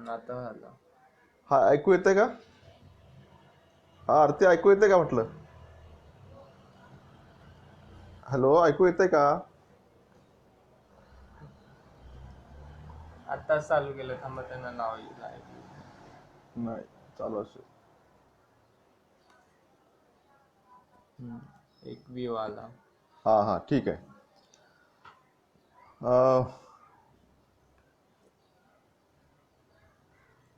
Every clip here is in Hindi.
आता आला. हा, ऐकू येतंय का? हा, आरती ऐकू येते का म्हटलं? हॅलो, ऐकू येतंय का? आत्ताच चालू केलं, थांबा त्यांना नाव येईल. नाही, चालू असेल. एक व्यू आला. हा हा, ठीक आहे.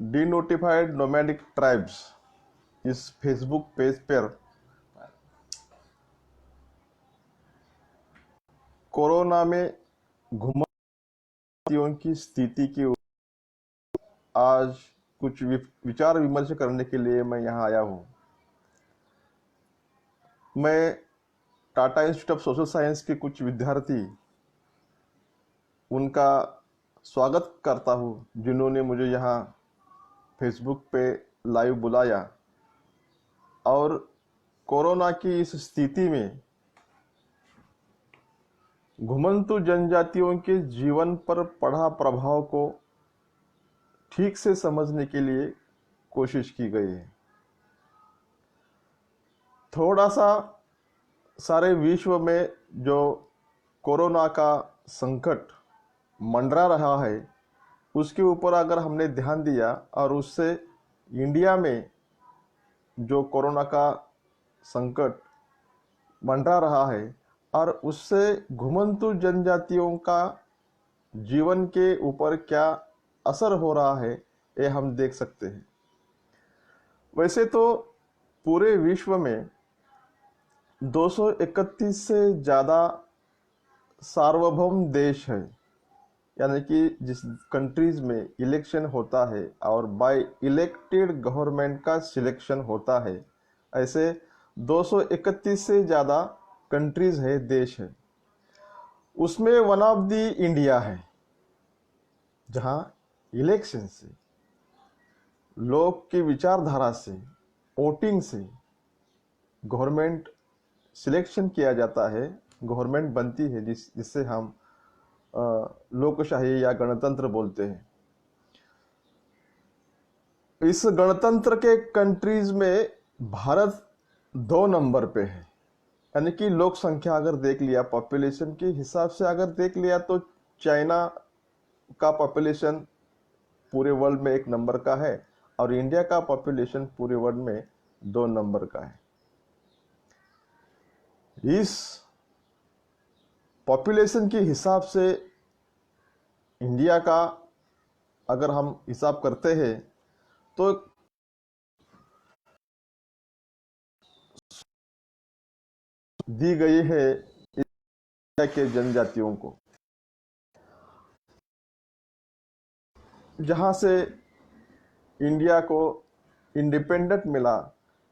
डीनोटिफाइड नोमैडिक ट्राइब्स इस फेसबुक पेज पर कोरोना में घुमतियों की स्थिति की आज कुछ विचार विमर्श करने के लिए मैं यहाँ आया हूँ। मैं Tata institute of social science के कुछ विद्यार्थी उनका स्वागत करता हूँ जिन्होंने मुझे यहाँ फेसबुक पे लाइव बुलाया और कोरोना की इस स्थिति में घुमंतु जनजातियों के जीवन पर पड़ा प्रभाव को ठीक से समझने के लिए कोशिश की गई है। थोड़ा सा सारे विश्व में जो कोरोना का संकट मंडरा रहा है उसके ऊपर अगर हमने ध्यान दिया और उससे इंडिया में जो कोरोना का संकट मंडरा रहा है और उससे घुमंतु जनजातियों का जीवन के ऊपर क्या असर हो रहा है ये हम देख सकते हैं। वैसे तो पूरे विश्व में 231 से ज़्यादा सार्वभौम देश है, यानी कि जिस कंट्रीज में इलेक्शन होता है और बाय इलेक्टेड गवर्नमेंट का सिलेक्शन होता है, ऐसे 231 से ज़्यादा कंट्रीज है, देश है। उसमें वन ऑफ द इंडिया है जहाँ इलेक्शन से, लोग की विचारधारा से, वोटिंग से गवर्नमेंट सिलेक्शन किया जाता है, गवर्नमेंट बनती है जिससे हम लोकशाही या गणतंत्र बोलते हैं। इस गणतंत्र के कंट्रीज में भारत 2 नंबर पे है, यानी कि लोक संख्या अगर देख लिया, पॉपुलेशन के हिसाब से अगर देख लिया तो चाइना का पॉपुलेशन पूरे वर्ल्ड में 1 नंबर का है और इंडिया का पॉपुलेशन पूरे वर्ल्ड में 2 नंबर का है। इस पॉपुलेशन के हिसाब से इंडिया का अगर हम हिसाब करते हैं तो दी गई है इंडिया के जनजातियों को, जहां से इंडिया को इंडिपेंडेंट मिला,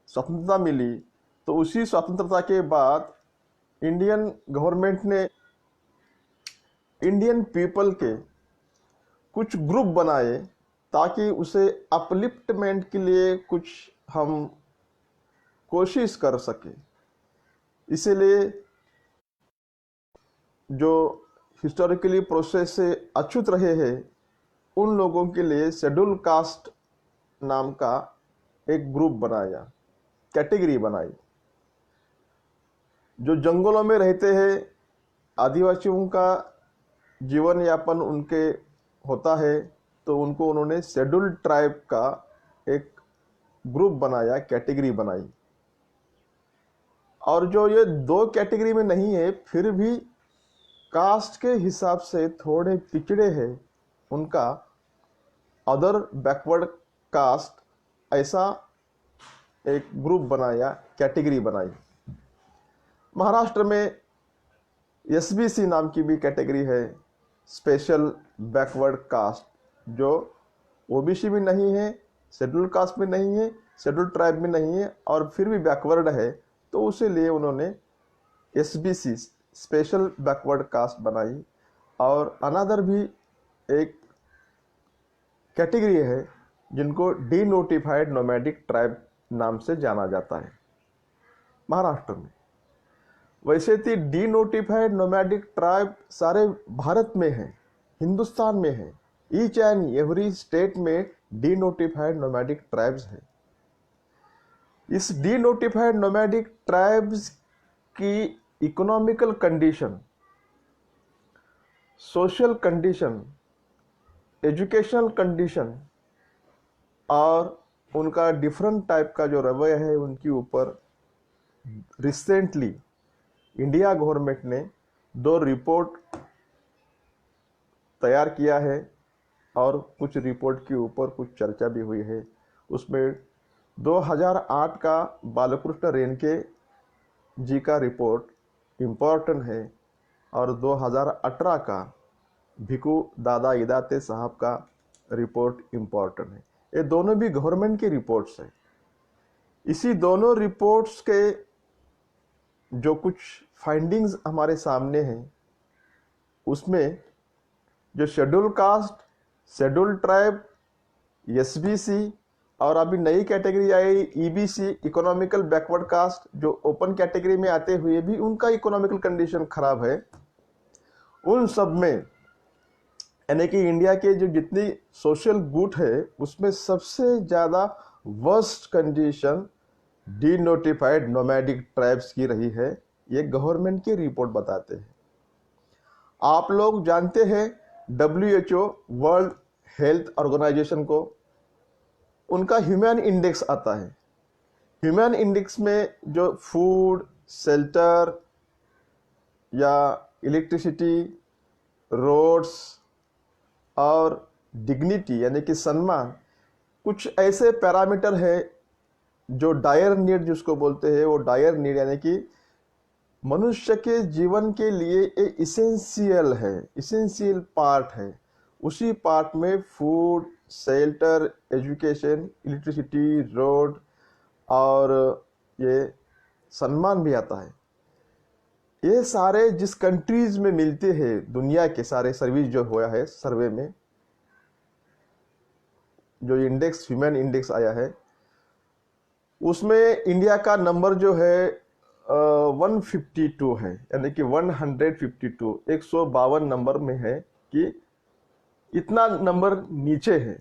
स्वतंत्रता मिली, तो उसी स्वतंत्रता के बाद इंडियन गवर्नमेंट ने इंडियन पीपल के कुछ ग्रुप बनाए ताकि उसे अपलिफ्टमेंट के लिए कुछ हम कोशिश कर सके। इसीलिए जो हिस्टोरिकली प्रोसेस से अछूत रहे हैं उन लोगों के लिए शेड्यूल कास्ट नाम का एक ग्रुप बनाया, कैटेगरी बनाई। जो जंगलों में रहते हैं, आदिवासियों का जीवन यापन उनके होता है, तो उनको उन्होंने शेड्यूल ट्राइब का एक ग्रुप बनाया, कैटेगरी बनाई। और जो ये 2 कैटेगरी में नहीं है फिर भी कास्ट के हिसाब से थोड़े पिछड़े हैं, उनका अदर बैकवर्ड कास्ट, ऐसा एक ग्रुप बनाया, कैटेगरी बनाई। महाराष्ट्र में एसबीसी नाम की भी कैटेगरी है, स्पेशल बैकवर्ड कास्ट, जो ओबीसी भी नहीं है, शेड्यूल कास्ट भी नहीं है, शेड्यूल ट्राइब भी नहीं है और फिर भी बैकवर्ड है, तो उसे लिए उन्होंने एसबीसी स्पेशल बैकवर्ड कास्ट बनाई। और अनदर भी एक कैटेगरी है जिनको डीनोटिफाइड नोमैडिक ट्राइब नाम से जाना जाता है महाराष्ट्र में। वैसे तो डीनोटिफाइड नोमैडिक ट्राइब सारे भारत में है, हिंदुस्तान में है, ईच एंड एवरी स्टेट में डीनोटिफाइड नोमैडिक ट्राइब्स है। इस डीनोटिफाइड नोमैडिक ट्राइब्स की economical condition, social condition, educational condition और उनका डिफरेंट टाइप का जो रवैया है उनके ऊपर रिसेंटली इंडिया गवर्नमेंट ने 2 रिपोर्ट तैयार किया है और कुछ रिपोर्ट के ऊपर कुछ चर्चा भी हुई है। उसमें 2008 का बालकृष्ण रेणके जी का रिपोर्ट इम्पोर्टेंट है और 2018 का भिकू दादा इदाते साहब का रिपोर्ट इम्पोर्टेंट है। ये दोनों भी गवर्नमेंट की रिपोर्ट्स हैं। इसी दोनों रिपोर्ट्स के जो कुछ फाइंडिंग्स हमारे सामने हैं उसमें जो schedule caste, schedule tribe, SBC और अभी नई कैटेगरी आई ईबीसी, इकोनॉमिकल बैकवर्ड कास्ट, जो ओपन कैटेगरी में आते हुए भी उनका इकोनॉमिकल कंडीशन खराब है। उन सब में यानी कि इंडिया के जो जितनी सोशल गुट है उसमें सबसे ज़्यादा worst condition denotified nomadic tribes की रही है। ये गवर्नमेंट की रिपोर्ट बताते हैं। आप लोग जानते हैं WHO वर्ल्ड हेल्थ ऑर्गेनाइजेशन को, उनका ह्यूमन इंडेक्स आता है। ह्यूमन इंडेक्स में जो फूड, शेल्टर या इलेक्ट्रिसिटी, रोड्स और डिग्निटी यानी कि सम्मान, कुछ ऐसे पैरामीटर है जो डायर नीड जिसको बोलते हैं, वो डायर नीड यानी कि मनुष्य के जीवन के लिए एक इसेंशियल है, इसेंशियल पार्ट है। उसी पार्ट में food, shelter, education, electricity, road और ये सम्मान भी आता है। ये सारे जिस कंट्रीज में मिलते हैं, दुनिया के सारे सर्विस जो हुआ है सर्वे में, जो इंडेक्स ह्यूमन इंडेक्स आया है उसमें इंडिया का नंबर जो है 152 है, यानी कि 152, 152 नंबर में है कि इतना नंबर नीचे है।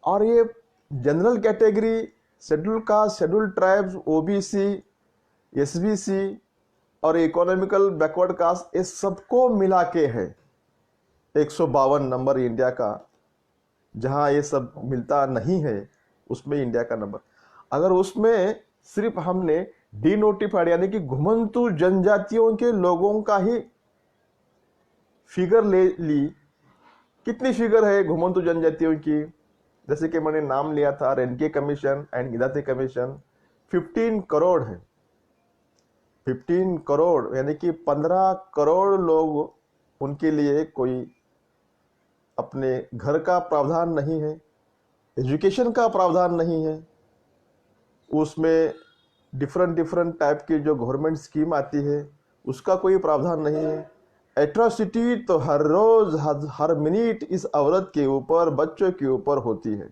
और ये general category, schedule caste, schedule tribes, OBC, SBC और इकोनॉमिकल बैकवर्ड कास्ट, ये सबको मिला के है 152 नंबर इंडिया का। जहां ये सब मिलता नहीं है उसमें इंडिया का नंबर, अगर उसमें सिर्फ हमने डीनोटिफाइड यानी कि घुमंतु जनजातियों के लोगों का ही फिगर ले ली, कितनी फिगर है घुमंतु जनजातियों की? जैसे कि मैंने नाम लिया था Renke commission and Idate commission, 15 crore है। 15 करोड़ यानी कि 15 करोड़ लोग, उनके लिए कोई अपने घर का प्रावधान नहीं है, एजुकेशन का प्रावधान नहीं है, उसमें डिफरेंट टाइप की जो गवर्नमेंट स्कीम आती है उसका कोई प्रावधान नहीं है। एट्रोसिटी तो हर रोज हर मिनट इस औरत के ऊपर, बच्चों के ऊपर होती है।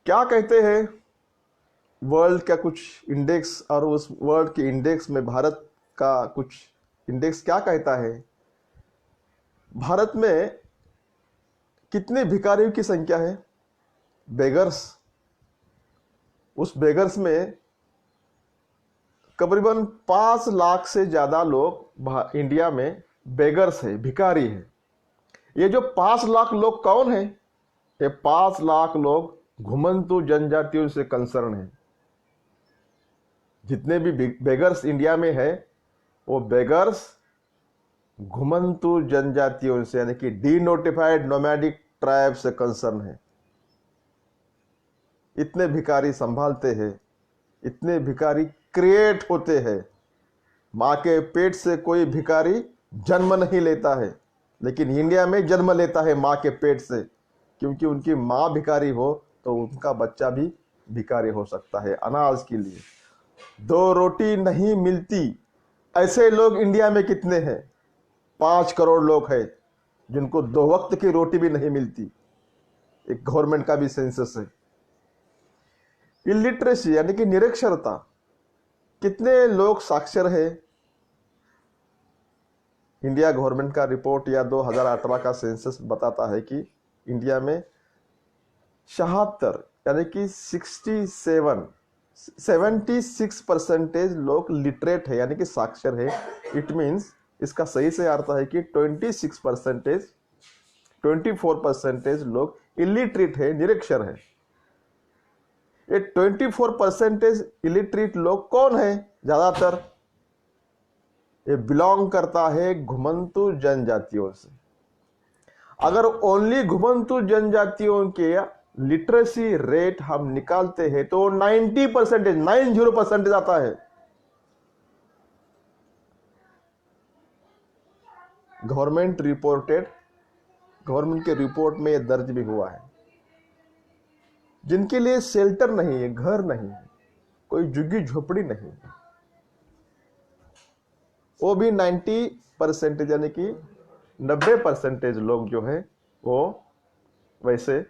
क्या कहते हैं वर्ल्ड का कुछ इंडेक्स, और उस वर्ल्ड के इंडेक्स में भारत का कुछ इंडेक्स क्या कहता है? भारत में कितने भिखारियों की संख्या है? बेगर्स, उस बेगर्स में करीबन 5 लाख से ज्यादा लोग इंडिया में बेगर्स है, भिखारी है। ये जो 5 लाख लोग कौन है? ये 5 लाख लोग घुमंतु जनजातियों से कंसर्न है। जितने भी बेगर्स इंडिया में है वो बेगर्स घुमंतु जनजातियों से यानी कि डीनोटिफाइड नोमैडिक ट्राइब से कंसर्न है। इतने भिखारी संभालते हैं, इतने भिखारी क्रिएट होते हैं। माँ के पेट से कोई भिखारी जन्म नहीं लेता है, लेकिन इंडिया में जन्म लेता है माँ के पेट से, क्योंकि उनकी माँ भिखारी हो तो उनका बच्चा भी भिखारी हो सकता है। अनाज के लिए 2 रोटी नहीं मिलती, ऐसे लोग इंडिया में कितने हैं? 5 करोड़ लोग हैं जिनको 2 वक्त की रोटी भी नहीं मिलती। एक गवर्नमेंट का भी सेंसस है। इलिटरेसी यानी कि निरक्षरता, कितने लोग साक्षर है? इंडिया गवर्नमेंट का रिपोर्ट या 2018 का सेंसस बताता है कि इंडिया में 76 यानी कि 76% लोग लिटरेट है यानी कि साक्षर है। इट मीन्स इसका सही से अर्थ है कि 24% लोग इलिटरेट है, निरक्षर है। ये 24% इलिटरेट लोग कौन है? ज्यादातर ये बिलोंग करता है घुमंतु जनजातियों से। अगर ओनली घुमंतु जनजातियों के लिटरेसी रेट हम निकालते हैं तो 90% आता है। गवर्नमेंट के रिपोर्ट में यह दर्ज भी हुआ है। जिनके लिए शेल्टर नहीं है, घर नहीं है, कोई झुग्गी झोपड़ी नहीं है, वो भी 90% यानी कि 90% लोग जो है वो वैसे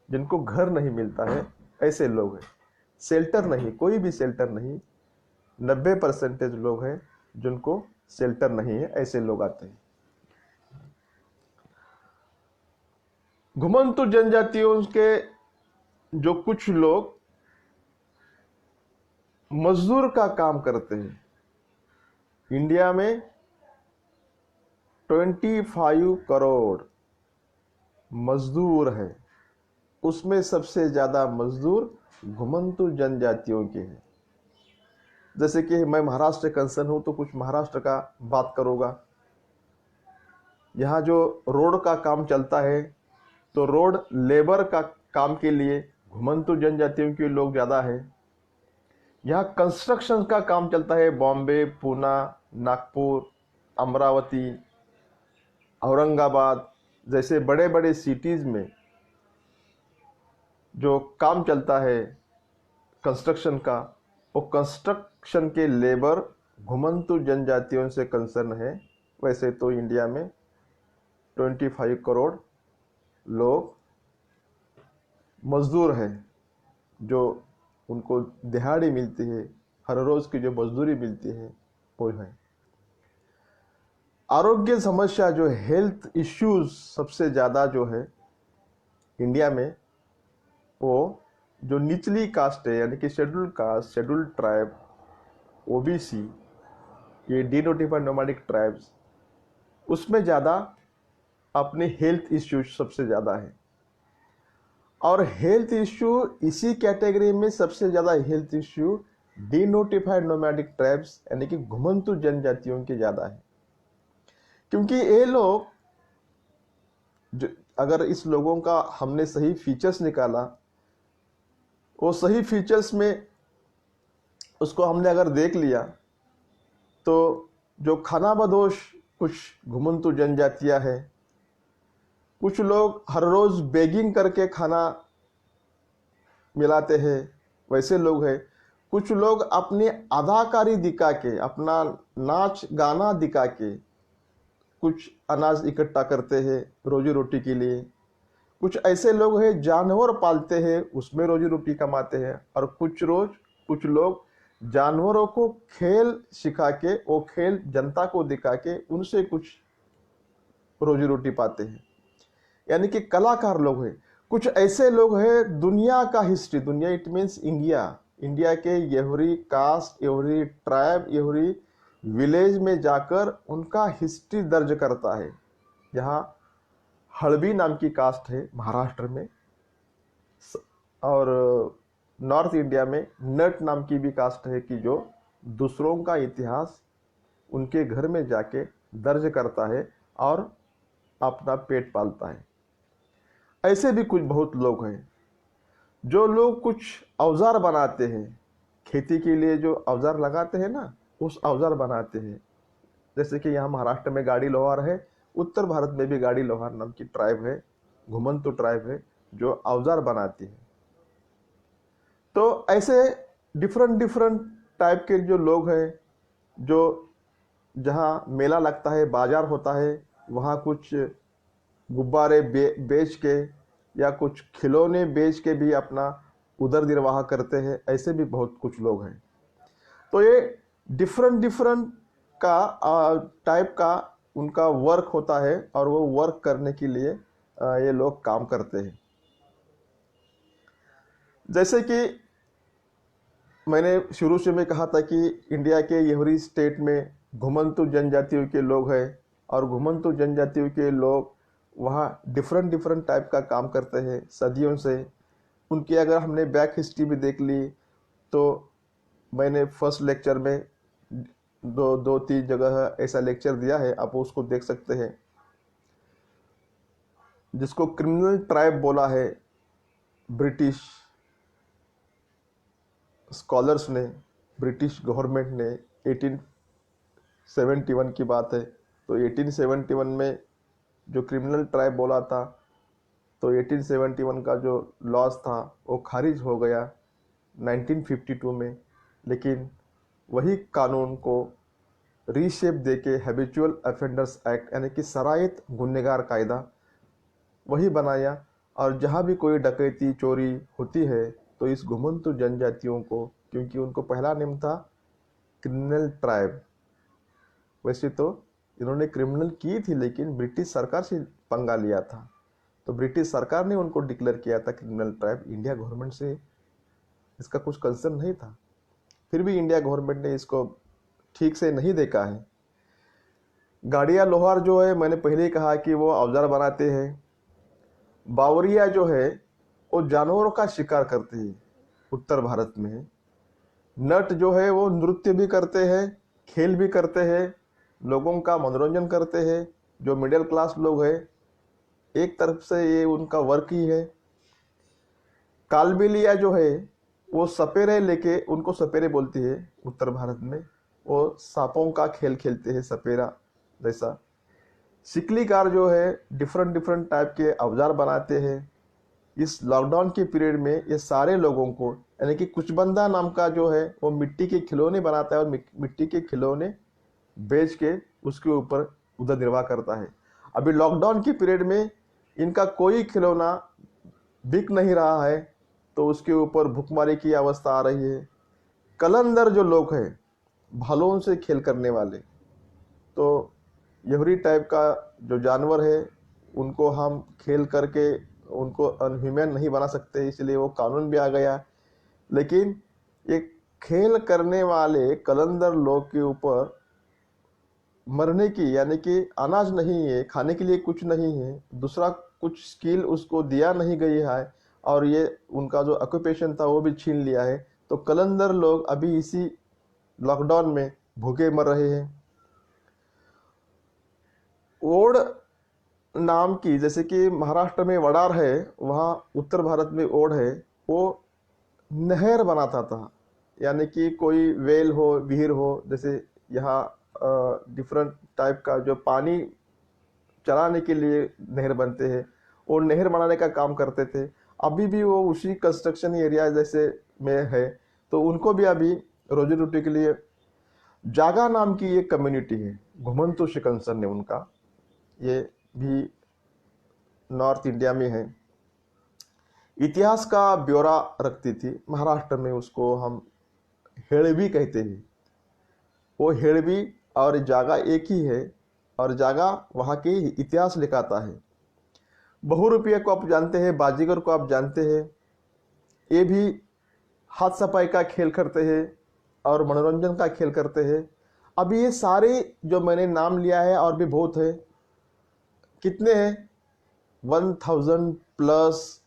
जिनको घर नहीं मिलता है ऐसे लोग हैं। शेल्टर नहीं, कोई भी शेल्टर नहीं, 90% लोग हैं जिनको शेल्टर नहीं है, ऐसे लोग आते हैं। घुमंतु जनजातियों के जो कुछ लोग मजदूर का काम करते हैं, इंडिया में 25 करोड़ मजदूर है, उसमें सबसे ज्यादा मजदूर घुमंतु जनजातियों के हैं। जैसे कि मैं महाराष्ट्र कंसर्न हूं तो कुछ महाराष्ट्र का बात करूंगा। यहाँ जो रोड का काम चलता है तो रोड लेबर का काम के लिए घुमंतु जनजातियों के लोग ज्यादा है। यहाँ कंस्ट्रक्शन का काम चलता है, बॉम्बे, पूना, नागपुर, अमरावती, औरंगाबाद जैसे बड़े बड़े सिटीज में जो काम चलता है कंस्ट्रक्शन का, वो कंस्ट्रक्शन के लेबर घुमंतु जनजातियों से कंसर्न है। वैसे तो इंडिया में 25 करोड़ लोग मजदूर हैं, जो उनको दिहाड़ी मिलती है, हर रोज की जो मजदूरी मिलती है वो है। आरोग्य समस्या जो हेल्थ इश्यूज सबसे ज्यादा जो है इंडिया में, वो जो निचली कास्ट है यानी कि scheduled caste, scheduled tribe, OBC, ये डिनोटिफाइड नोमैडिक ट्राइब्स, उसमें ज्यादा अपने हेल्थ इश्यूज सबसे ज्यादा है। और हेल्थ इश्यू इसी कैटेगरी में सबसे ज्यादा health issue denotified nomadic tribes यानी कि घुमंतु जनजातियों के ज्यादा है। क्योंकि ये लोग अगर इस लोगों का हमने सही फीचर्स निकाला, वो सही फीचर्स में उसको हमने अगर देख लिया तो जो खानाबदोश कुछ घुमंतु जनजातियां हैं, कुछ लोग हर रोज बेगिंग करके खाना मिलाते हैं वैसे लोग हैं, कुछ लोग अपनी अदाकारी दिखा के, अपना नाच गाना दिखा के कुछ अनाज इकट्ठा करते हैं रोजी रोटी के लिए, कुछ ऐसे लोग हैं जानवर पालते हैं उसमें रोजी रोटी कमाते हैं, और कुछ लोग जानवरों को खेल सिखा के, वो खेल जनता को दिखा के उनसे कुछ रोजी रोटी पाते हैं, यानी कि कलाकार लोग हैं। कुछ ऐसे लोग हैं दुनिया का हिस्ट्री, दुनिया इट मीन्स इंडिया के every caste, every tribe, every village में जाकर उनका हिस्ट्री दर्ज करता है। यहाँ हड़बी नाम की कास्ट है महाराष्ट्र में, और नॉर्थ इंडिया में नट नाम की भी कास्ट है कि जो दूसरों का इतिहास उनके घर में जाके दर्ज करता है और अपना पेट पालता है। ऐसे भी कुछ बहुत लोग हैं जो लोग कुछ औजार बनाते हैं, खेती के लिए जो औजार लगाते हैं ना, उस औजार बनाते हैं। जैसे कि यहाँ महाराष्ट्र में गाड़ी लोहार है, उत्तर भारत में भी गाड़ी लोहार नाम की ट्राइब है, घुमंतु ट्राइब है जो औजार बनाती है। तो ऐसे डिफरेंट टाइप के जो लोग हैं, जो जहाँ मेला लगता है, बाजार होता है, वहाँ कुछ गुब्बारे बेच के या कुछ खिलौने बेच के भी अपना उदर निर्वाह करते हैं। ऐसे भी बहुत कुछ लोग हैं। तो ये डिफरेंट का टाइप का उनका वर्क होता है और वो वर्क करने के लिए ये लोग काम करते हैं। जैसे कि मैंने शुरू से में कहा था कि इंडिया के येवरी स्टेट में घुमंतु जनजातियों के लोग हैं और घुमंतु जनजातियों के लोग वहाँ डिफरेंट डिफरेंट टाइप का काम करते हैं सदियों से। उनकी अगर हमने बैक हिस्ट्री भी देख ली तो मैंने फर्स्ट लेक्चर में दो तीन जगह ऐसा लेक्चर दिया है, आप उसको देख सकते हैं। जिसको क्रिमिनल ट्राइब बोला है ब्रिटिश स्कॉलर्स ने, ब्रिटिश गवर्नमेंट ने 1871 की बात है, तो 1871 में जो क्रिमिनल ट्राइब बोला था, तो 1871 का जो लॉज था वो खारिज हो गया 1952 में। लेकिन वही कानून को रीशेप देके हैबिचुअल अफेंडर्स एक्ट यानी कि सरायत गुनहगार कायदा वही बनाया, और जहाँ भी कोई डकैती चोरी होती है तो इस घुमंतु जनजातियों को, क्योंकि उनको पहला नेम था क्रिमिनल ट्राइब, वैसे तो इन्होंने क्रिमिनल की थी लेकिन ब्रिटिश सरकार से पंगा लिया था, तो ब्रिटिश सरकार ने उनको डिक्लेयर किया था क्रिमिनल ट्राइब। इंडिया गवर्नमेंट से इसका कुछ कंसर्न नहीं था, फिर भी इंडिया गवर्नमेंट ने इसको ठीक से नहीं देखा है। गाड़िया लोहार जो है, मैंने पहले ही कहा कि वो औजार बनाते हैं। बावरिया जो है वो जानवरों का शिकार करते हैं उत्तर भारत में। नट जो है वो नृत्य भी करते हैं, खेल भी करते हैं, लोगों का मनोरंजन करते हैं। जो मिडिल क्लास लोग हैं, एक तरफ से ये उनका वर्क ही है। कालबेलिया जो है वो सपेरे लेके, उनको सपेरे बोलती है उत्तर भारत में, वो सांपों का खेल खेलते हैं सपेरा जैसा। शिकलीकार जो है डिफरेंट डिफरेंट टाइप के औजार बनाते हैं। इस लॉकडाउन के पीरियड में ये सारे लोगों को, यानी कि कुछ बंदा नाम का जो है वो मिट्टी के खिलौने बनाता है और मिट्टी के खिलौने बेच के उसके ऊपर उधर निर्वाह करता है। अभी लॉकडाउन के पीरियड में इनका कोई खिलौना बिक नहीं रहा है, तो उसके ऊपर भुखमरी की अवस्था आ रही है। कलंदर जो लोग हैं, भालुओं से खेल करने वाले, तो यहरी टाइप का जो जानवर है उनको हम खेल करके उनको अनह्यूमन नहीं बना सकते, इसलिए वो कानून भी आ गया। लेकिन ये खेल करने वाले कलंदर लोग के ऊपर मरने की, यानी कि अनाज नहीं है, खाने के लिए कुछ नहीं है, दूसरा कुछ स्किल उसको दिया नहीं गई है, और ये उनका जो ऑक्यूपेशन था वो भी छीन लिया है। तो कलंदर लोग अभी इसी लॉकडाउन में भूखे मर रहे हैं। ओड नाम की, जैसे कि महाराष्ट्र में वडार है, वहाँ उत्तर भारत में ओड है, वो नहर बनाता था, यानी कि कोई वेल हो, विहीर हो, जैसे यहाँ डिफरेंट टाइप का जो पानी चलाने के लिए नहर बनते हैं, वो नहर बनाने का काम करते थे। अभी भी वो उसी कंस्ट्रक्शन एरिया जैसे में है, तो उनको भी अभी रोजी रोटी के लिए जागा नाम की एक कम्युनिटी है, घुमंतु शिकंसन ने उनका, ये भी नॉर्थ इंडिया में है। इतिहास का ब्यौरा रखती थी, महाराष्ट्र में उसको हम हेड़वी कहते हैं। वो हेड़वी और जागा एक ही है, और जागा वहाँ के इतिहास लिखाता है। बहुरूपिया को आप जानते हैं, बाजीगर को आप जानते हैं, ये भी हाथ सफाई का खेल करते हैं और मनोरंजन का खेल करते हैं। अभी ये सारे जो मैंने नाम लिया है और भी बहुत है, कितने हैं, 1000 प्लस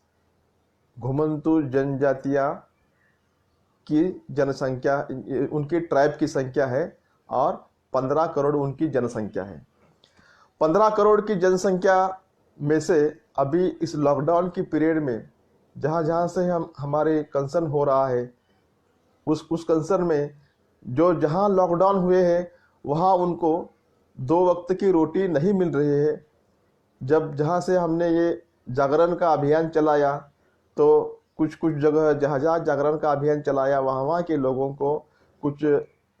घुमंतु जनजातियां की जनसंख्या, उनकी ट्राइब की संख्या है, और 15 करोड़ उनकी जनसंख्या है। 15 करोड़ की जनसंख्या में से अभी इस लॉकडाउन की पीरियड में जहाँ जहाँ से हमारे कंसर्न हो रहा है, उस कंसर्न में जो जहाँ लॉकडाउन हुए हैं वहाँ उनको 2 वक्त की रोटी नहीं मिल रही है। जब जहाँ से हमने ये जागरण का अभियान चलाया, तो कुछ कुछ जगह जहाँ जहाँ जागरण का अभियान चलाया वहाँ के लोगों को कुछ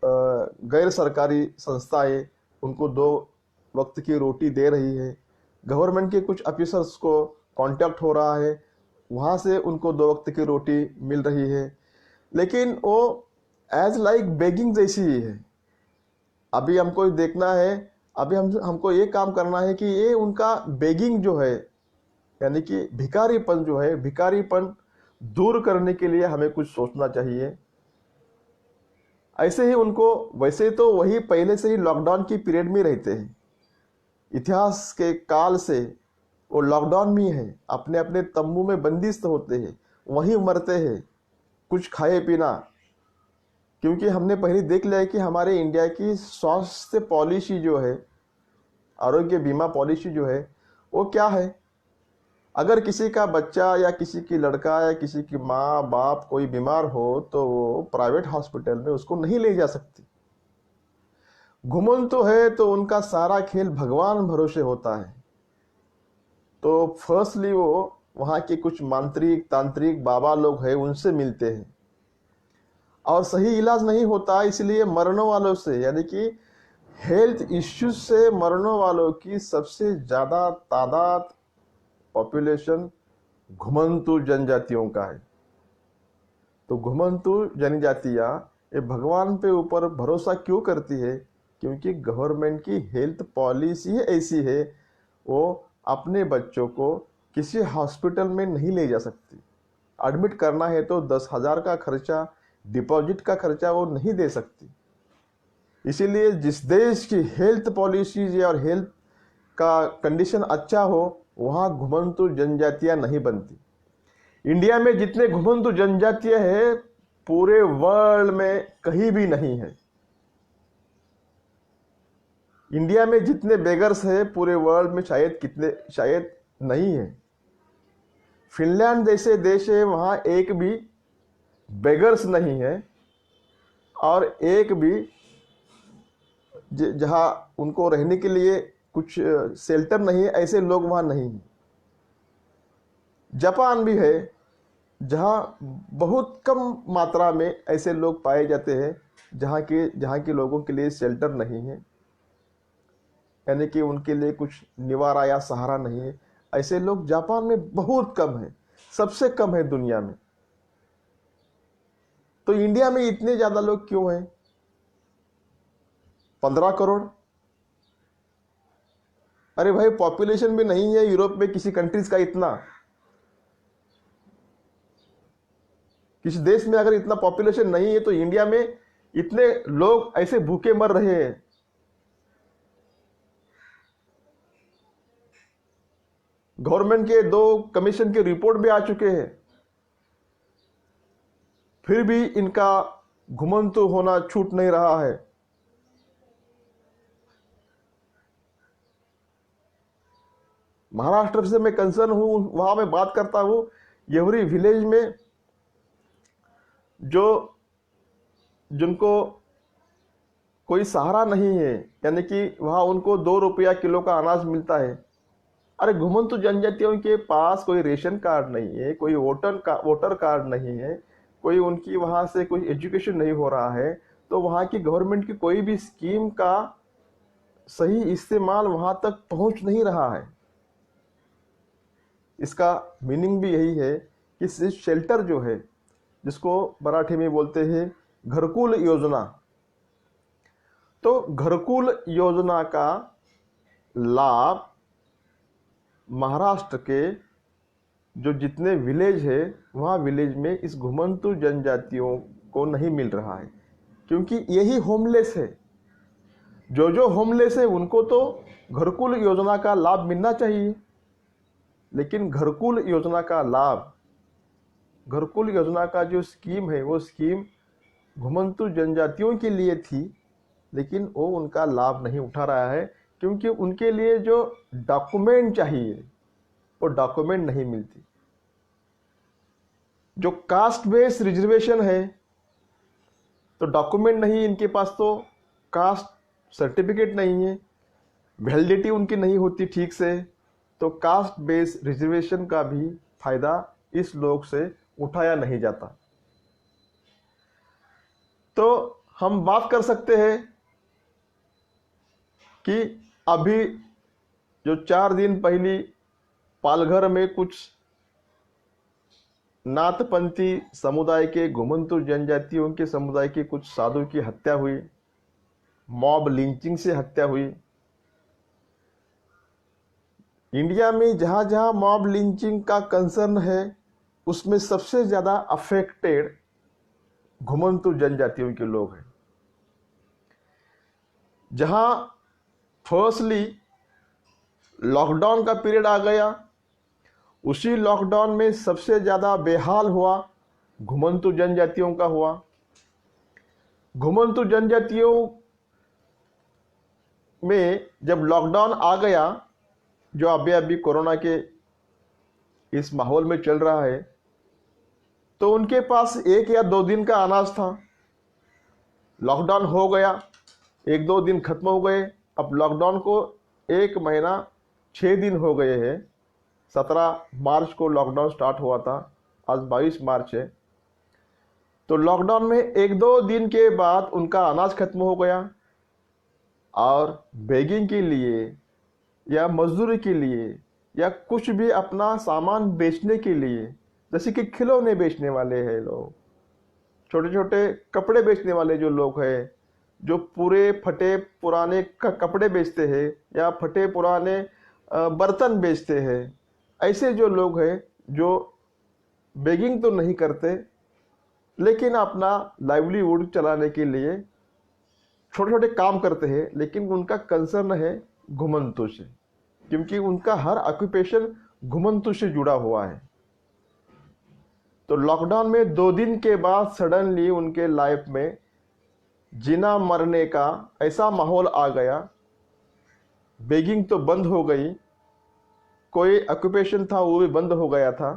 गैर सरकारी संस्थाएं उनको 2 वक्त की रोटी दे रही है। गवर्नमेंट के कुछ ऑफिसर्स को कांटेक्ट हो रहा है, वहाँ से उनको 2 वक्त की रोटी मिल रही है, लेकिन वो एज लाइक बेगिंग जैसी ही है। अभी हमको देखना है, अभी हमको ये काम करना है कि ये उनका बेगिंग जो है, यानी कि भिखारीपन जो है, भिखारीपन दूर करने के लिए हमें कुछ सोचना चाहिए। ऐसे ही उनको, वैसे तो वही पहले से ही लॉकडाउन की पीरियड में रहते हैं, इतिहास के काल से वो लॉकडाउन में है, अपने अपने तंबू में बंदिस्त होते हैं, वहीं मरते हैं कुछ खाए पीना। क्योंकि हमने पहले देख लिया है कि हमारे इंडिया की स्वास्थ्य पॉलिसी जो है, आरोग्य बीमा पॉलिसी जो है, वो क्या है, अगर किसी का बच्चा या किसी की लड़का या किसी की माँ बाप कोई बीमार हो तो वो प्राइवेट हॉस्पिटल में उसको नहीं ले जा सकती। घुमन तो है तो उनका सारा खेल भगवान भरोसे होता है। तो फर्स्टली वो वहाँ के कुछ मांत्रिक तांत्रिक बाबा लोग हैं, उनसे मिलते हैं, और सही इलाज नहीं होता, इसलिए मरने वालों से, यानी कि हेल्थ इश्यूज से मरने वालों की सबसे ज़्यादा तादाद, पॉपुलेशन घुमंतु जनजातियों का है। तो घुमंतु जनजातियाँ ये भगवान पे ऊपर भरोसा क्यों करती है? क्योंकि गवर्नमेंट की हेल्थ पॉलिसी ऐसी है, वो अपने बच्चों को किसी हॉस्पिटल में नहीं ले जा सकती। एडमिट करना है तो 10,000 का खर्चा, डिपॉजिट का खर्चा वो नहीं दे सकती। इसीलिए जिस देश की हेल्थ पॉलिसीज और हेल्थ का कंडीशन अच्छा हो, वहाँ घुमंतु जनजातियाँ नहीं बनती। इंडिया में जितने घुमंतु जनजातियाँ हैं पूरे वर्ल्ड में कहीं भी नहीं है। इंडिया में जितने बेगर्स हैं पूरे वर्ल्ड में शायद नहीं है। फिनलैंड जैसे देश है, वहाँ एक भी बेगर्स नहीं है, और एक भी जहाँ उनको रहने के लिए कुछ शेल्टर नहीं है, ऐसे लोग वहाँ नहीं हैं। जापान भी है, जहाँ बहुत कम मात्रा में ऐसे लोग पाए जाते हैं जहाँ के लोगों के लिए शेल्टर नहीं है, यानी कि उनके लिए कुछ निवारा या सहारा नहीं है। ऐसे लोग जापान में बहुत कम है, सबसे कम है दुनिया में। तो इंडिया में इतने ज़्यादा लोग क्यों हैं? 15 करोड़। अरे भाई, पॉपुलेशन भी नहीं है यूरोप में किसी कंट्रीज का इतना। किसी देश में अगर इतना पॉपुलेशन नहीं है तो इंडिया में इतने लोग ऐसे भूखे मर रहे हैं। गवर्नमेंट के 2 कमीशन के रिपोर्ट भी आ चुके हैं, फिर भी इनका घुमंतु होना छूट नहीं रहा है। महाराष्ट्र से मैं कंसर्न हूं, वहां मैं बात करता हूं, येवरी विलेज में जिनको कोई सहारा नहीं है, यानी कि वहां उनको 2 रुपया किलो का अनाज मिलता है। अरे, घुमंतु जनजातियों के पास कोई रेशन कार्ड नहीं है, कोई वोटर कार्ड नहीं है, कोई उनकी वहां से कोई एजुकेशन नहीं हो रहा है, तो वहां की गवर्नमेंट की कोई भी स्कीम का सही इस्तेमाल वहां तक पहुंच नहीं रहा है। इसका मीनिंग भी यही है कि शेल्टर जो है, जिसको मराठी में बोलते हैं घरकुल योजना, तो घरकुल योजना का लाभ महाराष्ट्र के जो जितने विलेज है, वहाँ विलेज में इस घुमंतु जनजातियों को नहीं मिल रहा है, क्योंकि यही होमलेस है। जो होमलेस है उनको तो घरकुल योजना का लाभ मिलना चाहिए, लेकिन घरकुल योजना का लाभ, घरकुल योजना का जो स्कीम है, वो स्कीम घुमंतु जनजातियों के लिए थी, लेकिन वो उनका लाभ नहीं उठा रहा है, क्योंकि उनके लिए जो डॉक्यूमेंट चाहिए वो डॉक्यूमेंट नहीं मिलती। जो कास्ट बेस्ड रिजर्वेशन है तो डॉक्यूमेंट नहीं इनके पास, तो कास्ट सर्टिफिकेट नहीं है, वैलिडिटी उनकी नहीं होती ठीक से, तो कास्ट बेस्ड रिजर्वेशन का भी फायदा इस लोग से उठाया नहीं जाता। तो हम बात कर सकते हैं कि अभी जो 4 दिन पहले पालघर में कुछ नाथपंथी समुदाय के, घुमंतु जनजातियों के समुदाय के कुछ साधु की हत्या हुई, मॉब लिंचिंग से हत्या हुई, इंडिया में जहाँ जहाँ मॉब लिंचिंग का कंसर्न है उसमें सबसे ज़्यादा अफेक्टेड घुमंतु जनजातियों के लोग हैं। जहाँ फर्स्टली लॉकडाउन का पीरियड आ गया, उसी लॉकडाउन में सबसे ज़्यादा बेहाल हुआ घुमंतु जनजातियों का हुआ। घुमंतु जनजातियों में जब लॉकडाउन आ गया, जो अभी अभी कोरोना के इस माहौल में चल रहा है, तो उनके पास 1 या 2 दिन का अनाज था। लॉकडाउन हो गया, 1-2 दिन खत्म हो गए। अब लॉकडाउन को 1 महीना 6 दिन हो गए हैं। 17 मार्च को लॉकडाउन स्टार्ट हुआ था, आज 22 मार्च है। तो लॉकडाउन में 1-2 दिन के बाद उनका अनाज खत्म हो गया और बेगिंग के लिए या मजदूरी के लिए या कुछ भी अपना सामान बेचने के लिए, जैसे कि खिलौने बेचने वाले हैं लोग, छोटे छोटे कपड़े बेचने वाले जो लोग हैं, जो पूरे फटे पुराने कपड़े बेचते हैं या फटे पुराने बर्तन बेचते हैं, ऐसे जो लोग हैं जो बेगिंग तो नहीं करते लेकिन अपना लाइवलीहुड चलाने के लिए छोटे छोटे काम करते हैं, लेकिन उनका कंसर्न है घुमंतु से, क्योंकि उनका हर ऑक्यूपेशन घुमंतु से जुड़ा हुआ है। तो लॉकडाउन में 2 दिन के बाद सडनली उनके लाइफ में जीना मरने का ऐसा माहौल आ गया। बेगिंग तो बंद हो गई, कोई ऑक्यूपेशन था वो भी बंद हो गया था।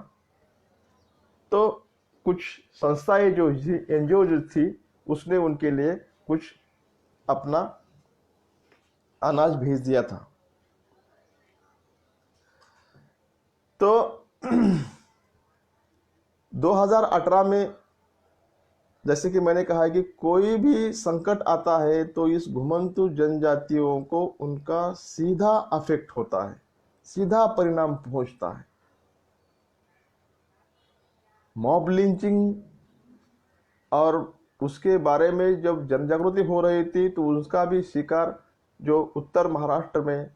तो कुछ संस्थाएं जो एनजीओ जो थी उसने उनके लिए कुछ अपना अनाज भेज दिया था। तो 2018 में जैसे कि मैंने कहा है कि कोई भी संकट आता है तो इस घुमंतु जनजातियों को उनका सीधा अफेक्ट होता है, सीधा परिणाम पहुंचता है। मॉब लिंचिंग और उसके बारे में जब जनजागृति हो रही थी तो उसका भी शिकार जो उत्तर महाराष्ट्र में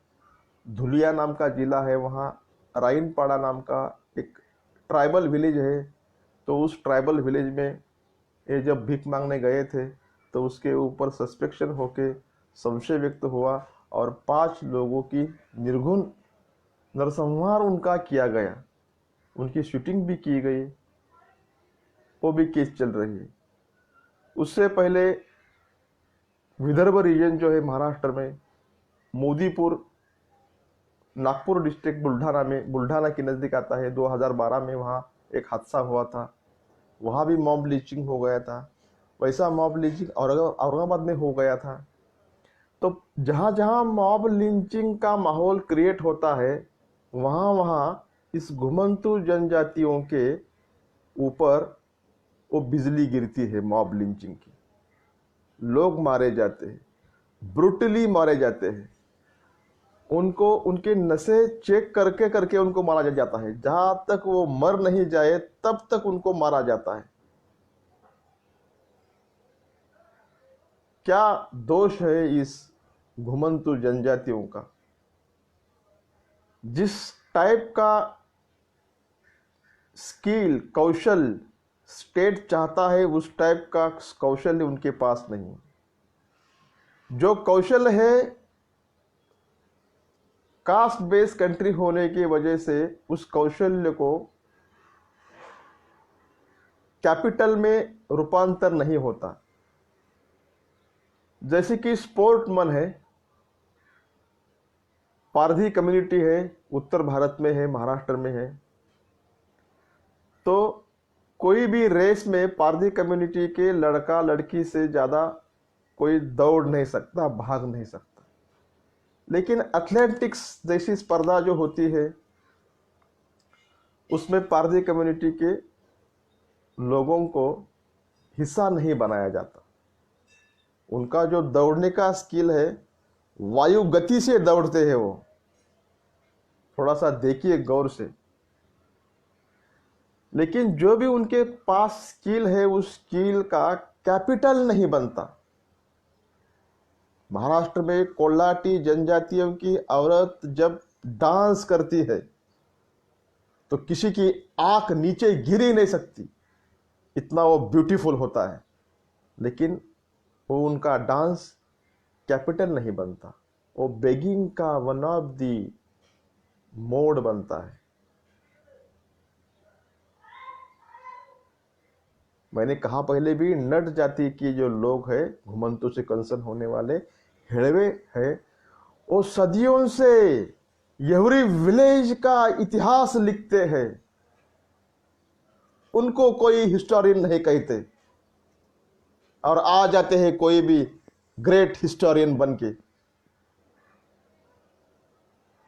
धुलिया नाम का जिला है, वहाँ राइनपाड़ा नाम का एक ट्राइबल विलेज है। तो उस ट्राइबल विलेज में ये जब भीख मांगने गए थे तो उसके ऊपर सस्पेक्शन होके संशय व्यक्त हुआ और 5 लोगों की निर्घुण नरसंहार उनका किया गया, उनकी शूटिंग भी की गई, वो भी केस चल रही है। उससे पहले विदर्भ रीजन जो है महाराष्ट्र में, मोदीपुर, नागपुर डिस्ट्रिक्ट बुल्ढाना के नज़दीक आता है, 2012 में वहाँ एक हादसा हुआ था, वहाँ भी मॉब लिंचिंग हो गया था। वैसा मॉब लिंचिंग औरंगाबाद में हो गया था। तो जहाँ जहाँ मॉब लिंचिंग का माहौल क्रिएट होता है वहाँ वहाँ इस घुमंतु जनजातियों के ऊपर वो बिजली गिरती है मॉब लिंचिंग की। लोग मारे जाते हैं, ब्रूटली मारे जाते हैं, उनको उनके नसें चेक करके करके उनको मारा जाता है। जहां तक वो मर नहीं जाए तब तक उनको मारा जाता है। क्या दोष है इस घुमंतु जनजातियों का? जिस टाइप का स्किल, कौशल स्टेट चाहता है उस टाइप का कौशल उनके पास नहीं। जो कौशल है कास्ट बेस्ड कंट्री होने की वजह से उस कौशल्य को कैपिटल में रूपांतर नहीं होता। जैसे कि स्पोर्टमैन है, पारधी कम्युनिटी है, उत्तर भारत में है, महाराष्ट्र में है। तो कोई भी रेस में पारधी कम्युनिटी के लड़का लड़की से ज़्यादा कोई दौड़ नहीं सकता, भाग नहीं सकता। लेकिन एथलेटिक्स जैसी स्पर्धा जो होती है उसमें पारधी कम्युनिटी के लोगों को हिस्सा नहीं बनाया जाता। उनका जो दौड़ने का स्किल है वायु गति से दौड़ते हैं वो, थोड़ा सा देखिए गौर से। लेकिन जो भी उनके पास स्किल है उस स्किल का कैपिटल नहीं बनता। महाराष्ट्र में कोल्हाटी जनजातियों की औरत जब डांस करती है तो किसी की आंख नीचे गिर ही नहीं सकती, इतना वो ब्यूटीफुल होता है। लेकिन वो उनका डांस कैपिटल नहीं बनता, वो बेगिंग का वन ऑफ दी मोड बनता है। मैंने कहा पहले भी, नट जाति के जो लोग हैं, घुमंतु से कंसर्न होने वाले हेड़वे है, वो सदियों से यहुरी विलेज का इतिहास लिखते हैं। उनको कोई हिस्टोरियन नहीं कहते, और आ जाते हैं कोई भी ग्रेट हिस्टोरियन बन के।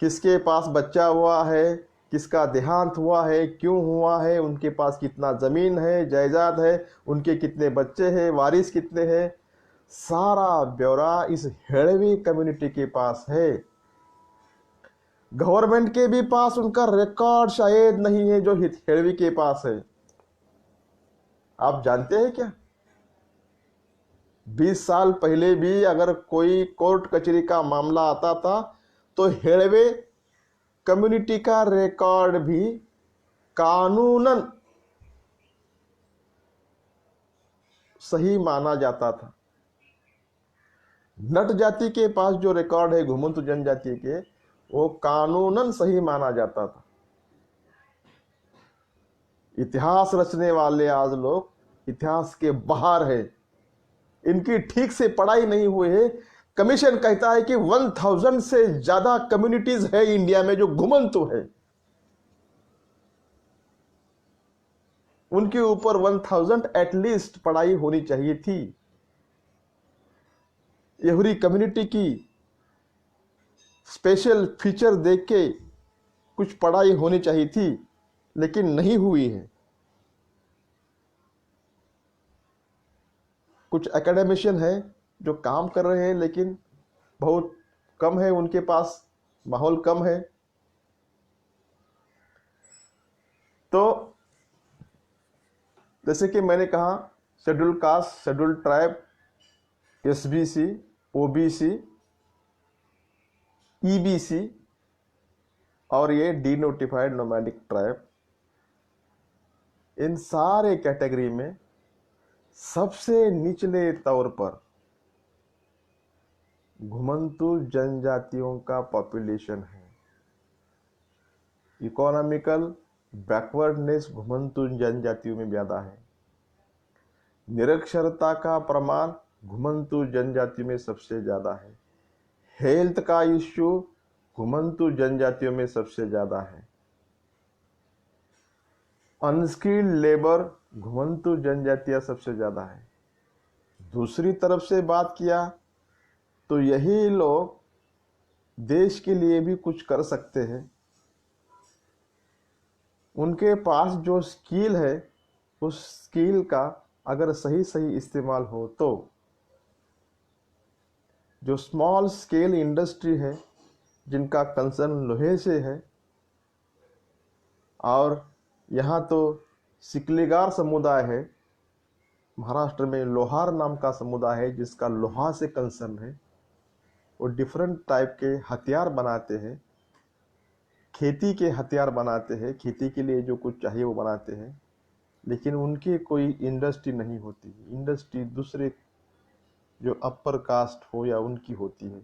किसके पास बच्चा हुआ है, किसका देहांत हुआ है, क्यों हुआ है, उनके पास कितना जमीन है, जायदाद है, उनके कितने बच्चे हैं, वारिस कितने हैं, सारा ब्यौरा इस हेड़वी कम्युनिटी के पास है। गवर्नमेंट के भी पास उनका रिकॉर्ड शायद नहीं है जो हेड़वी के पास है। आप जानते हैं क्या, 20 साल पहले भी अगर कोई कोर्ट कचहरी का मामला आता था तो हेड़वे कम्युनिटी का रिकॉर्ड भी कानूनन सही माना जाता था। नट जाति के पास जो रिकॉर्ड है घुमंतु जनजाति के, वो कानूनन सही माना जाता था। इतिहास रचने वाले आज लोग इतिहास के बाहर है, इनकी ठीक से पढ़ाई नहीं हुई है। कमीशन कहता है कि 1000 से ज्यादा कम्युनिटीज है इंडिया में जो घुमंतु है, उनके ऊपर 1000 एटलीस्ट पढ़ाई होनी चाहिए थी। यहुरी कम्युनिटी की स्पेशल फीचर देख के कुछ पढ़ाई होनी चाहिए थी, लेकिन नहीं हुई है। कुछ एकेडमिशियन है जो काम कर रहे हैं, लेकिन बहुत कम है, उनके पास माहौल कम है। तो जैसे कि मैंने कहा, schedule caste, schedule tribe, SBC, OBC, EBC और ये डीनोटिफाइड नोमैडिक ट्राइब, इन सारे कैटेगरी में सबसे निचले तौर पर घुमंतु जनजातियों का पॉपुलेशन है। इकोनॉमिकल बैकवर्डनेस घुमंतु जनजातियों में ज्यादा है। निरक्षरता का प्रमाण घुमंतु जनजातियों में सबसे ज्यादा है। हेल्थ का इश्यू घुमंतु जनजातियों में सबसे ज्यादा है। अनस्किल्ड लेबर घुमंतु जनजातियां सबसे ज्यादा है। दूसरी तरफ से बात किया तो यही लोग देश के लिए भी कुछ कर सकते हैं। उनके पास जो स्किल है, उस स्किल का अगर सही सही इस्तेमाल हो तो जो स्मॉल स्केल इंडस्ट्री है, जिनका कंसर्न लोहे से है, और यहाँ तो सिकलीगार समुदाय है, महाराष्ट्र में लोहार नाम का समुदाय है जिसका लोहा से कंसर्न है। वो डिफरेंट टाइप के हथियार बनाते हैं, खेती के हथियार बनाते हैं, खेती के लिए जो कुछ चाहिए वो बनाते हैं, लेकिन उनकी कोई इंडस्ट्री नहीं होती। इंडस्ट्री दूसरे जो अपर कास्ट हो या उनकी होती है।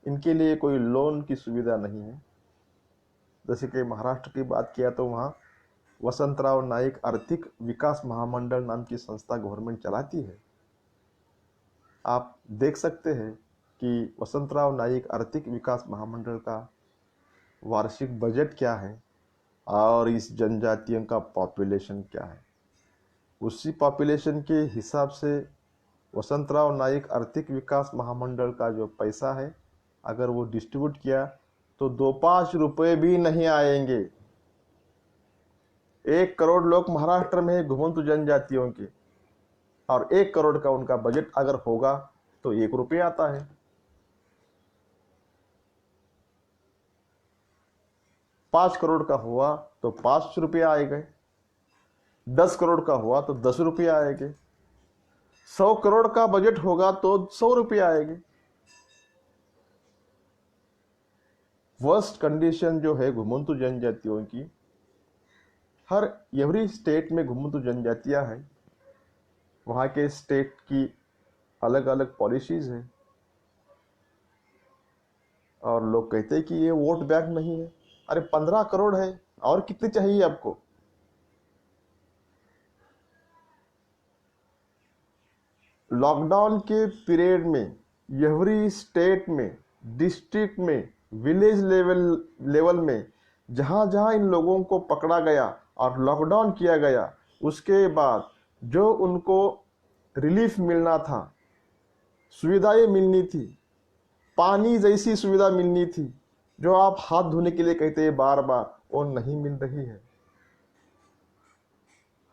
इनके लिए कोई लोन की सुविधा नहीं है। जैसे कि महाराष्ट्र की बात किया तो वहाँ वसंतराव नाईक आर्थिक विकास महामंडल नाम की संस्था गवर्नमेंट चलाती है। आप देख सकते हैं कि वसंतराव नाईक आर्थिक विकास महामंडल का वार्षिक बजट क्या है और इस जनजातियों का पॉपुलेशन क्या है। उसी पॉपुलेशन के हिसाब से वसंतराव नाईक आर्थिक विकास महामंडल का जो पैसा है, अगर वो डिस्ट्रीब्यूट किया तो 2-5 रुपए भी नहीं आएंगे। 1 करोड़ लोग महाराष्ट्र में है घुमंतु जनजातियों के, और 1 करोड़ का उनका बजट अगर होगा तो 1 रुपये आता है। 5 करोड़ का हुआ तो 5 रुपये आएंगे, 10 करोड़ का हुआ तो 10 रुपये आएंगे, 100 करोड़ का बजट होगा तो 100 रुपये आएंगे। वर्स्ट कंडीशन जो है घुमंतु जनजातियों की, हर एवरी स्टेट में घुमंतु जनजातियां हैं, वहाँ के स्टेट की अलग अलग पॉलिसीज हैं, और लोग कहते हैं कि ये वोट बैंक नहीं है। अरे 15 करोड़ है, और कितने चाहिए आपको? लॉकडाउन के पीरियड में एवरी स्टेट में, डिस्ट्रिक्ट में, विलेज लेवल में जहां जहां इन लोगों को पकड़ा गया और लॉकडाउन किया गया, उसके बाद जो उनको रिलीफ मिलना था, सुविधाएं मिलनी थी, पानी जैसी सुविधा मिलनी थी, जो आप हाथ धोने के लिए कहते हैं बार बार, वो नहीं मिल रही है।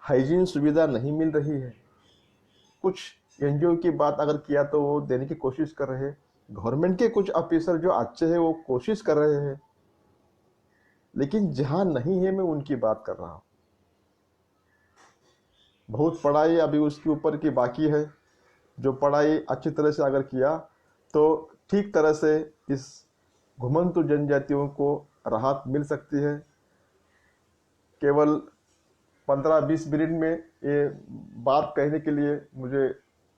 हाइजीन सुविधा नहीं मिल रही है। कुछ एनजीओ की बात अगर किया तो वो देने की कोशिश कर रहे हैं। गवर्नमेंट के कुछ ऑफिसर जो अच्छे हैं वो कोशिश कर रहे हैं, लेकिन जहां नहीं है मैं उनकी बात कर रहा हूं। बहुत पढ़ाई अभी उसके ऊपर की बाकी है। जो पढ़ाई अच्छी तरह से अगर किया तो ठीक तरह से इस घुमंतु जनजातियों को राहत मिल सकती है। केवल 15-20 मिनट में ये बात कहने के लिए मुझे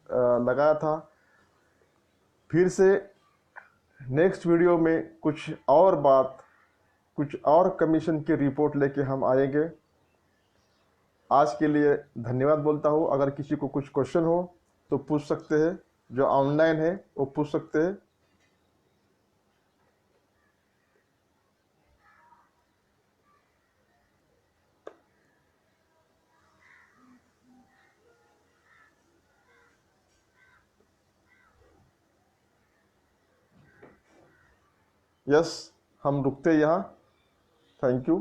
लगाया था। फिर से नेक्स्ट वीडियो में कुछ और कमीशन की रिपोर्ट लेके हम आएंगे। आज के लिए धन्यवाद बोलता हूँ। अगर किसी को कुछ क्वेश्चन हो तो पूछ सकते हैं, जो ऑनलाइन है वो पूछ सकते हैं। यस, हम रुकते यहाँ। Thank you.